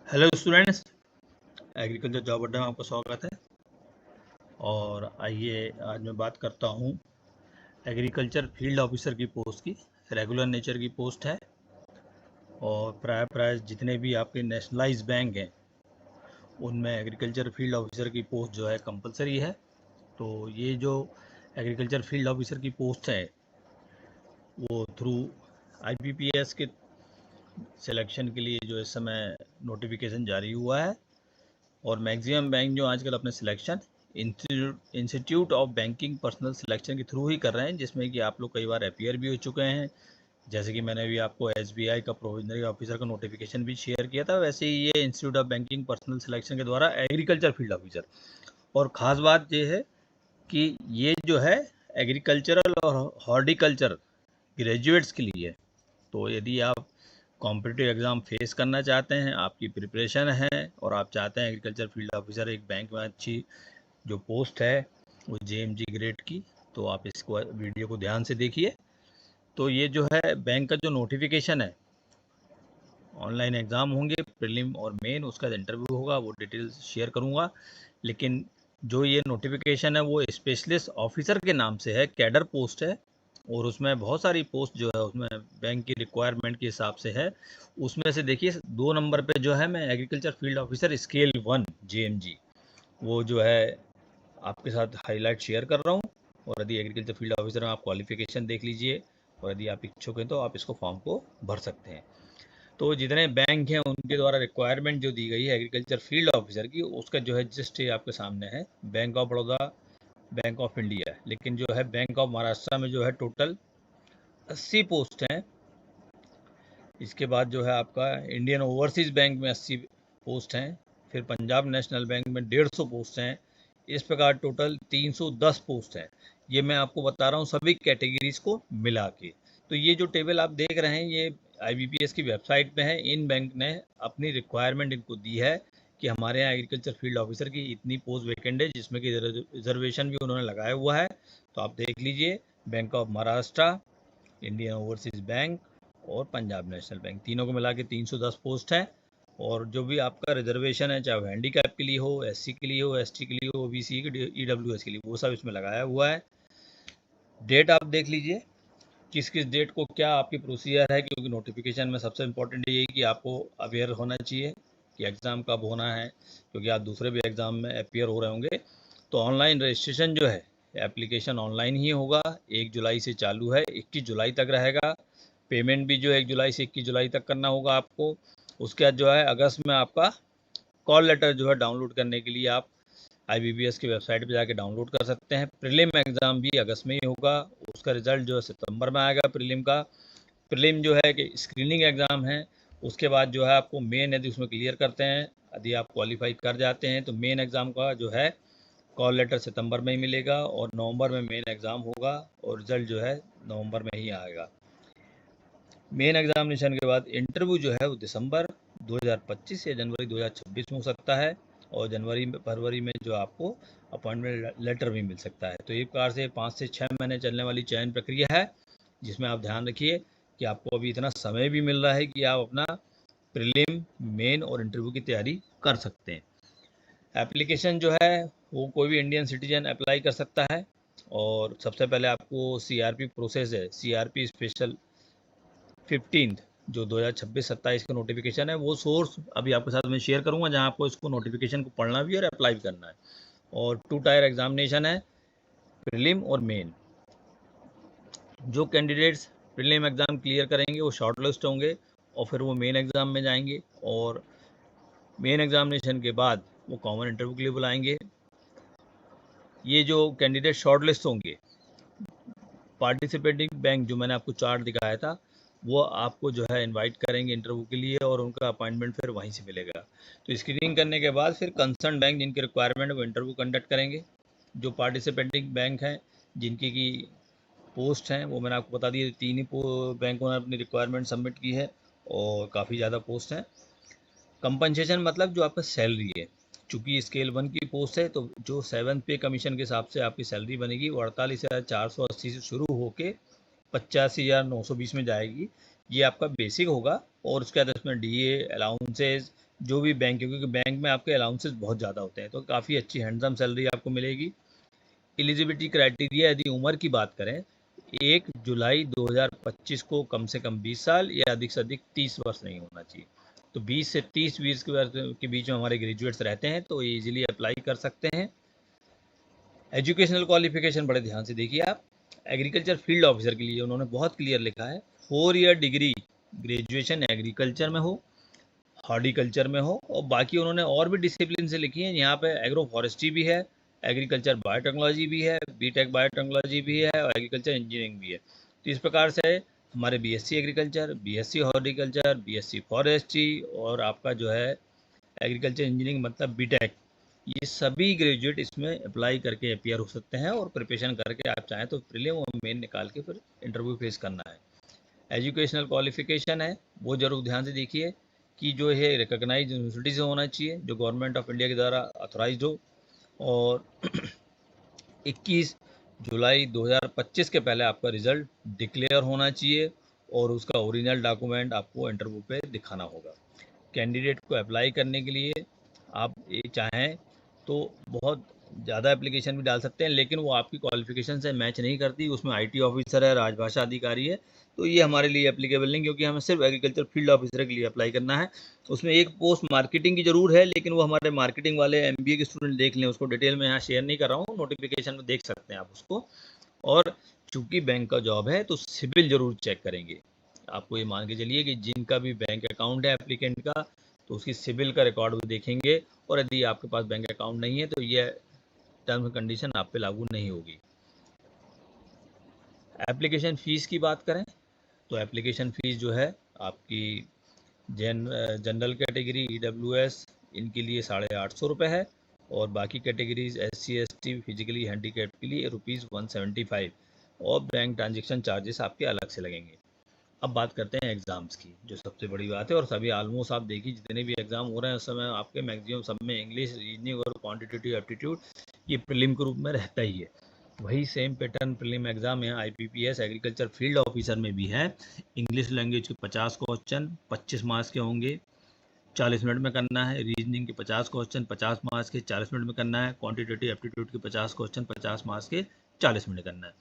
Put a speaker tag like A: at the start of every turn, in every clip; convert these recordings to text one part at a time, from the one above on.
A: Hello students, agriculture job अड्डा में आपका स्वागत है। और आइए आज मैं बात करता हूँ एग्रीकल्चर फील्ड ऑफिसर की पोस्ट की। रेगुलर नेचर की पोस्ट है और प्राय जितने भी आपके नेशनलाइज बैंक हैं उनमें एग्रीकल्चर फील्ड ऑफिसर की पोस्ट जो है कंपलसरी है। तो ये जो एग्रीकल्चर फील्ड ऑफिसर की पोस्ट है वो थ्रू IBPS के सिलेक्शन के लिए जो इस समय नोटिफिकेशन जारी हुआ है। और मैक्सिमम बैंक जो आजकल अपने selection institute of banking personal selection के थ्रू ही कर रहे हैं, जिसमें कि आप लोग कई बार अपीयर भी हो चुके हैं। जैसे कि मैंने अभी आपको SBI का प्रोविजनरी ऑफिसर का नोटिफिकेशन भी शेयर किया था, वैसे ही ये institute of banking personal selection के द्वारा एग्रीकल्चर फील्ड ऑफिसर। और ख़ास बात ये है कि ये जो है एग्रीकल्चरल और हॉर्टिकल्चर ग्रेजुएट्स के लिए। तो यदि आप कॉम्पिटिटिव एग्ज़ाम फेस करना चाहते हैं, आपकी प्रिपरेशन है और आप चाहते हैं एग्रीकल्चर फील्ड ऑफिसर एक बैंक में अच्छी जो पोस्ट है वो JMG ग्रेड की, तो आप इसको वीडियो को ध्यान से देखिए। तो ये जो है बैंक का जो नोटिफिकेशन है, ऑनलाइन एग्ज़ाम होंगे प्रीलिम और मेन, उसका इंटरव्यू होगा, वो डिटेल्स शेयर करूँगा। लेकिन जो ये नोटिफिकेशन है वो स्पेशलिस्ट ऑफिसर के नाम से है, कैडर पोस्ट है। और उसमें बहुत सारी पोस्ट जो है उसमें बैंक की रिक्वायरमेंट के हिसाब से है। उसमें से देखिए 2 नंबर पे जो है मैं agriculture field officer scale 1 JMG, वो जो है आपके साथ हाईलाइट शेयर कर रहा हूँ। और यदि एग्रीकल्चर फील्ड ऑफिसर में आप क्वालिफिकेशन देख लीजिए और यदि आप इच्छुक हैं तो आप इसको फॉर्म को भर सकते हैं। तो जितने बैंक हैं उनके द्वारा रिक्वायरमेंट जो दी गई है एग्रीकल्चर फील्ड ऑफिसर की, उसका जो है जस्ट ये आपके सामने है। Bank of Baroda, bank of India, लेकिन जो है बैंक ऑफ महाराष्ट्र में जो है टोटल 80 पोस्ट हैं। इसके बाद जो है आपका इंडियन ओवरसीज़ बैंक में 80 पोस्ट हैं। फिर पंजाब नेशनल बैंक में 150 पोस्ट हैं। इस प्रकार टोटल 310 पोस्ट हैं। ये मैं आपको बता रहा हूँ सभी कैटेगरीज को मिला के। तो ये जो टेबल आप देख रहे हैं ये IBPS की वेबसाइट पे है। इन बैंक ने अपनी रिक्वायरमेंट इनको दी है कि हमारे यहाँ एग्रीकल्चर फील्ड ऑफिसर की इतनी पोस्ट वैकेंट है, जिसमें कि रिजर्वेशन भी उन्होंने लगाया हुआ है। तो आप देख लीजिए, bank of Maharashtra, Indian overseas bank और पंजाब नेशनल बैंक, तीनों को मिला के 310 पोस्ट हैं। और जो भी आपका रिजर्वेशन है, चाहे वो हैंडीकैप के लिए हो, SC के लिए हो, ST के लिए हो, OBC EWS के लिए, वो सब इसमें लगाया हुआ है। डेट आप देख लीजिए, किस किस डेट को क्या आपकी प्रोसीजर है, क्योंकि नोटिफिकेशन में सबसे इम्पोर्टेंट ये है कि आपको अवेयर होना चाहिए कि एग्ज़ाम कब होना है, क्योंकि आप दूसरे भी एग्ज़ाम में अपीयर हो रहे होंगे। तो ऑनलाइन रजिस्ट्रेशन जो है, एप्लीकेशन ऑनलाइन ही होगा। 1 जुलाई से चालू है, 21 जुलाई तक रहेगा। पेमेंट भी जो है 1 जुलाई से 21 जुलाई तक करना होगा आपको। उसके बाद जो है अगस्त में आपका कॉल लेटर जो है डाउनलोड करने के लिए आप IBPS की वेबसाइट पे जाके डाउनलोड कर सकते हैं। प्रीलिम एग्ज़ाम भी अगस्त में ही होगा, उसका रिज़ल्ट जो है सितंबर में आएगा प्रीलिम का। प्रीलिम जो है कि स्क्रीनिंग एग्ज़ाम है। उसके बाद जो है आपको मेन, यदि उसमें क्लियर करते हैं, यदि आप क्वालिफाई कर जाते हैं तो मेन एग्ज़ाम का जो है कॉल लेटर सितंबर में ही मिलेगा और नवंबर में मेन एग्ज़ाम होगा और रिज़ल्ट जो है नवंबर में ही आएगा। मेन एग्जामिनेशन के बाद इंटरव्यू जो है वो दिसंबर 2025 या जनवरी 2026 में हो सकता है। और जनवरी फरवरी में जो आपको अपॉइंटमेंट लेटर भी मिल सकता है। तो एक प्रकार से 5 से 6 महीने चलने वाली चयन प्रक्रिया है, जिसमें आप ध्यान रखिए कि आपको अभी इतना समय भी मिल रहा है कि आप अपना प्रीलिम, मेन और इंटरव्यू की तैयारी कर सकते हैं। एप्लीकेशन जो है वो कोई भी इंडियन सिटीजन अप्लाई कर सकता है। और सबसे पहले आपको CRP प्रोसेस है, CRP स्पेशल 15 जो 2026-27 का नोटिफिकेशन है, वो सोर्स अभी आपके साथ मैं शेयर करूंगा, जहां आपको इसको नोटिफिकेशन को पढ़ना भी और अप्लाई भी करना है। और 2 टायर एग्जामिनेशन है, प्रीलिम और मेन। जो कैंडिडेट्स प्रीलिम एग्ज़ाम क्लियर करेंगे वो शॉर्ट लिस्ट होंगे और फिर वो मेन एग्ज़ाम में जाएंगे। और मेन एग्जामिनेशन के बाद वो कॉमन इंटरव्यू के लिए बुलाएंगे। ये जो कैंडिडेट शॉर्ट लिस्ट होंगे, पार्टिसिपेटिंग बैंक जो मैंने आपको चार्ट दिखाया था, वो आपको जो है इनवाइट करेंगे इंटरव्यू के लिए और उनका अपॉइंटमेंट फिर वहीं से मिलेगा। तो स्क्रीनिंग करने के बाद फिर कंसर्न बैंक जिनकी रिक्वायरमेंट है वो इंटरव्यू कंडक्ट करेंगे। जो पार्टिसिपेटिंग बैंक हैं जिनकी की पोस्ट हैं वो मैंने आपको बता दिए, 3 ही बैंकों ने अपनी रिक्वायरमेंट सबमिट की है और काफ़ी ज़्यादा पोस्ट हैं। कंपनसेशन मतलब जो आपका सैलरी है, चूँकि स्केल 1 की पोस्ट है तो जो 7th पे कमीशन के हिसाब से आपकी सैलरी बनेगी वो 48,480 से शुरू होके 85,920 में जाएगी। ये आपका बेसिक होगा और उसके बाद इसमें डीए, अलाउंसेस, जो भी बैंक, क्योंकि बैंक में आपके अलाउंसेस बहुत ज़्यादा होते हैं, तो काफ़ी अच्छी हैंडसम सैलरी आपको मिलेगी। एलिजिबिलिटी क्राइटेरिया, यदि उम्र की बात करें, 1 जुलाई 2025 को कम से कम 20 साल या अधिक से अधिक 30 वर्ष नहीं होना चाहिए। तो 20 से 30 20 के बीच में हमारे ग्रेजुएट्स रहते हैं तो इजीली अप्लाई कर सकते हैं। एजुकेशनल क्वालिफिकेशन बड़े ध्यान से देखिए आप। एग्रीकल्चर फील्ड ऑफिसर के लिए उन्होंने बहुत क्लियर लिखा है, 4 ईयर डिग्री ग्रेजुएशन एग्रीकल्चर में हो, हॉर्टिकल्चर में हो, और बाकी उन्होंने और भी डिसिप्लिन से लिखी है। यहाँ पे एग्रो फॉरेस्ट्री भी है, एग्रीकल्चर बायोटेक्नोलॉजी भी है, बीटेक बायोटेक्नोलॉजी भी है और एग्रीकल्चर इंजीनियरिंग भी है। तो इस प्रकार से हमारे BSc agriculture, BSc horticulture, BSc forestry और आपका जो है एग्रीकल्चर इंजीनियरिंग मतलब बीटेक, ये सभी ग्रेजुएट इसमें अप्लाई करके अपीयर हो सकते हैं और प्रिपरेशन करके आप चाहें तो प्रीलिम और मेन निकाल के फिर इंटरव्यू फेस करना है। एजुकेशनल क्वालिफिकेशन है वो जरूर ध्यान से देखिए कि जो है रिकॉग्नाइज यूनिवर्सिटी से होना चाहिए, जो गवर्नमेंट ऑफ इंडिया के द्वारा ऑथोराइज हो, और 21 जुलाई 2025 के पहले आपका रिजल्ट डिक्लेयर होना चाहिए और उसका ओरिजिनल डॉक्यूमेंट आपको इंटरव्यू पे दिखाना होगा। कैंडिडेट को अप्लाई करने के लिए आप ये चाहें तो बहुत ज़्यादा एप्लीकेशन भी डाल सकते हैं, लेकिन वो आपकी क्वालिफिकेशन से मैच नहीं करती। उसमें आईटी ऑफिसर है, राजभाषा अधिकारी है, तो ये हमारे लिए एप्लीकेबल नहीं, क्योंकि हमें सिर्फ एग्रीकल्चर फील्ड ऑफिसर के लिए अप्लाई करना है। उसमें एक पोस्ट मार्केटिंग की जरूर है, लेकिन वो हमारे मार्केटिंग वाले एमबीए के स्टूडेंट देख लें, उसको डिटेल में यहाँ शेयर नहीं कर रहा हूँ, नोटिफिकेशन में देख सकते हैं आप उसको। और चूंकि बैंक का जॉब है तो सिबिल जरूर चेक करेंगे। आपको ये मान के चलिए कि जिनका भी बैंक अकाउंट है एप्लीकेंट का, तो उसकी सिबिल का रिकॉर्ड भी देखेंगे, और यदि आपके पास बैंक अकाउंट नहीं है तो ये टर्म्स एंड कंडीशन आप पे लागू नहीं होगी। एप्लीकेशन फ़ीस की बात करें तो एप्लीकेशन फ़ीस जो है आपकी जनरल कैटेगरी EWS इनके लिए 850 रुपये है, और बाकी categories SC ST physically handicap के लिए ₹175, और बैंक ट्रांजेक्शन चार्जेस आपके अलग से लगेंगे। अब बात करते हैं एग्ज़ाम्स की, जो सबसे बड़ी बात है, और सभी ऑलमोस्ट आप देखिए जितने भी एग्ज़ाम हो रहे हैं उस समय आपके मैक्सिमम सब में इंग्लिश, रीजनिंग और क्वांटिटेटिव एप्टीट्यूड ये प्रीलिम के रूप में रहता ही है। वही सेम पैटर्न प्रीलिम एग्ज़ाम यहाँ IPPS एग्रीकल्चर फील्ड ऑफिसर में भी है। इंग्लिश लैंग्वेज के 50 क्वेश्चन 25 मार्क्स के होंगे, 40 मिनट में करना है। रीजनिंग के 50 क्वेश्चन 50 मार्क्स के 40 मिनट में करना है। क्वांटिटेटिव एप्टीट्यूड के 50 क्वेश्चन 50 मार्क्स के 40 मिनट करना है।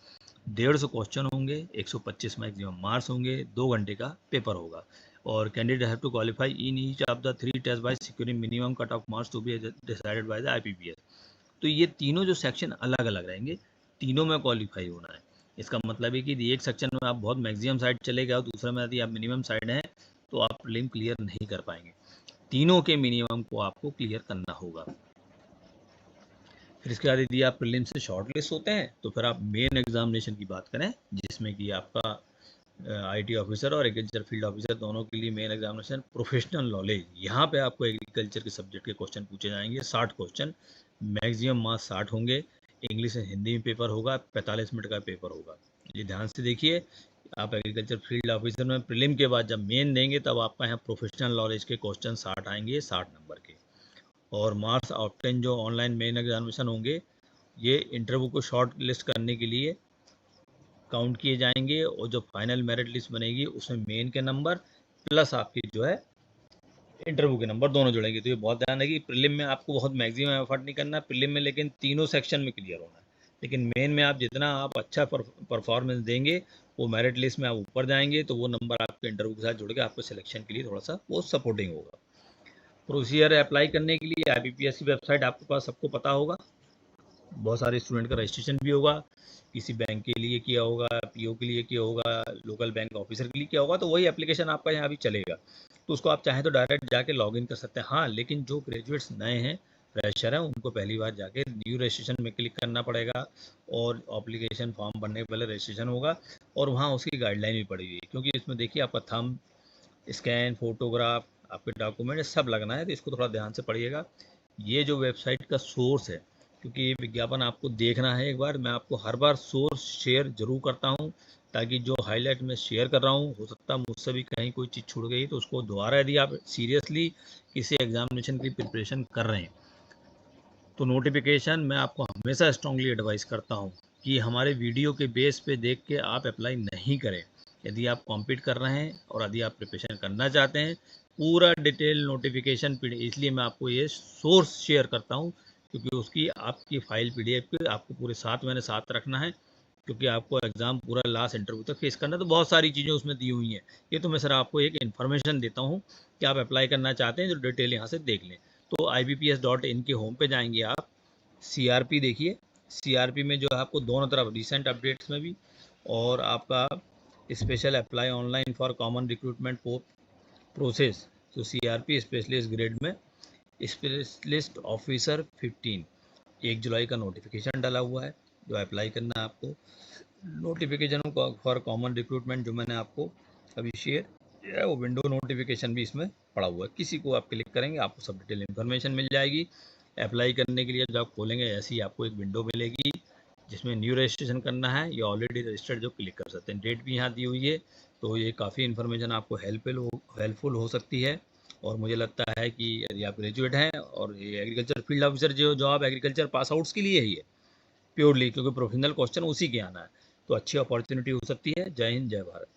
A: 150 क्वेश्चन होंगे, 125 मैक्सिमम मार्क्स होंगे, 2 घंटे का पेपर होगा, और candidate have to qualify in each of the 3 test by securing minimum cut off marks to be decided by the IPPS। तो ये तीनों जो सेक्शन अलग अलग रहेंगे, तीनों में क्वालिफाई होना है। इसका मतलब है कि एक सेक्शन में आप बहुत मैक्सिमम साइड चले गए और दूसरे में यदि आप मिनिमम साइड हैं तो आप प्रीलिम क्लियर नहीं कर पाएंगे। तीनों के मिनिमम को आपको क्लियर करना होगा। फिर इसके बाद यदि आप प्रीलिम से शॉर्ट लिस्ट होते हैं तो फिर आप मेन एग्जामिनेशन की बात करें, जिसमें कि आपका IT ऑफिसर और एग्रीकल्चर फील्ड ऑफिसर दोनों के लिए मेन एग्जामिनेशन प्रोफेशनल नॉलेज। यहाँ पे आपको एग्रीकल्चर के सब्जेक्ट के क्वेश्चन पूछे जाएंगे, 60 क्वेश्चन, मैक्सिमम मार्क्स 60 होंगे। इंग्लिश एंड हिंदी में पेपर होगा, 45 मिनट का पेपर होगा। ये ध्यान से देखिए, आप एग्रीकल्चर फील्ड ऑफिसर में प्रीलिम के बाद जब मेन देंगे तब आपका यहाँ प्रोफेशनल नॉलेज के क्वेश्चन 60 आएंगे, 60 नंबर के। और मार्क्स ऑप्टेन जो ऑनलाइन मेन एग्जामिनेशन होंगे, ये इंटरव्यू को शॉर्ट लिस्ट करने के लिए काउंट किए जाएंगे, और जो फाइनल मेरिट लिस्ट बनेगी उसमें मेन के नंबर प्लस आपकी जो है इंटरव्यू के नंबर दोनों जुड़ेंगे। तो ये बहुत ध्यान रखिए, प्रीलिम में आपको बहुत मैक्सिमम एफर्ट नहीं करना प्रीलिम में, लेकिन तीनों सेक्शन में क्लियर होना है। लेकिन मेन में आप जितना आप अच्छा परफॉर्मेंस देंगे वो मेरिट लिस्ट में आप ऊपर जाएंगे, तो वो नंबर आपके इंटरव्यू के साथ जुड़ के आपको सिलेक्शन के लिए थोड़ा सा वो सपोर्टिंग होगा। प्रोसीजर अप्लाई करने के लिए IPPS की वेबसाइट आपके पास सबको पता होगा। बहुत सारे स्टूडेंट का रजिस्ट्रेशन भी होगा, किसी बैंक के लिए किया होगा, PO के लिए किया होगा, लोकल बैंक ऑफिसर के लिए किया होगा, तो वही एप्लीकेशन आपका यहाँ भी चलेगा। तो उसको आप चाहें तो डायरेक्ट जाके लॉगिन कर सकते हैं। हाँ, लेकिन जो ग्रेजुएट्स नए हैं, फ्रेशर हैं, उनको पहली बार जाके न्यू रजिस्ट्रेशन में क्लिक करना पड़ेगा, और एप्लीकेशन फॉर्म भरने के पहले रजिस्ट्रेशन होगा, और वहाँ उसकी गाइडलाइन भी पड़ी हुई है, क्योंकि इसमें देखिए आपका थंब स्कैन, फोटोग्राफ, आपके डॉक्यूमेंट सब लगना है, तो इसको थोड़ा ध्यान से पढ़िएगा। ये जो वेबसाइट का सोर्स है, क्योंकि ये विज्ञापन आपको देखना है एक बार, मैं आपको हर बार सोर्स शेयर जरूर करता हूँ, ताकि जो हाईलाइट में शेयर कर रहा हूँ, हो सकता है मुझसे भी कहीं कोई चीज़ छूट गई तो उसको दोबारा यदि आप सीरियसली किसी एग्जामिनेशन की प्रिपरेशन कर रहे हैं तो नोटिफिकेशन मैं आपको हमेशा स्ट्रांगली एडवाइस करता हूँ कि हमारे वीडियो के बेस पे देख के आप अप्लाई नहीं करें। यदि आप कॉम्पीट कर रहे हैं और यदि आप प्रिपरेशन करना चाहते हैं, पूरा डिटेल नोटिफिकेशन इसलिए मैं आपको ये सोर्स शेयर करता हूँ क्योंकि उसकी आपकी फाइल PDF की आपको पूरे मैंने साथ रखना है, क्योंकि आपको एग्ज़ाम पूरा लास्ट इंटरव्यू तक फेस करना है। तो बहुत सारी चीज़ें उसमें दी हुई हैं। ये तो मैं सर आपको एक इन्फॉर्मेशन देता हूँ कि आप अप्लाई करना चाहते हैं, जो डिटेल यहाँ से देख लें। तो IBPS.in के होम पे जाएंगे आप, CRP देखिए। CRP में जो है आपको दोनों तरफ रिसेंट अपडेट्स में भी और आपका special apply online for common recruitment process, तो CRP स्पेशलिस्ट ग्रेड में स्पेशलिस्ट ऑफिसर 15 1 जुलाई का नोटिफिकेशन डाला हुआ है, जो अप्लाई करना है आपको। नोटिफिकेशन फॉर कॉमन रिक्रूटमेंट जो मैंने आपको अभी शेयर किया है, वो विंडो नोटिफिकेशन भी इसमें पड़ा हुआ है। किसी को आप क्लिक करेंगे आपको सब डिटेल इन्फॉर्मेशन मिल जाएगी। अप्लाई करने के लिए जब आप खोलेंगे ऐसी ही आपको एक विंडो मिलेगी जिसमें न्यू रजिस्ट्रेशन करना है या ऑलरेडी रजिस्टर्ड जो क्लिक कर सकते हैं। डेट भी यहाँ दी हुई है, तो ये काफ़ी इन्फॉर्मेशन आपको हेल्पफुल हो सकती है। और मुझे लगता है कि यदि आप ग्रेजुएट हैं और ये एग्रीकल्चर फील्ड ऑफिसर जो जॉब एग्रीकल्चर पास आउट्स के लिए ही है प्योरली, क्योंकि प्रोफेशनल क्वेश्चन उसी के आना है, तो अच्छी अपॉर्चुनिटी हो सकती है। जय हिंद, जय भारत।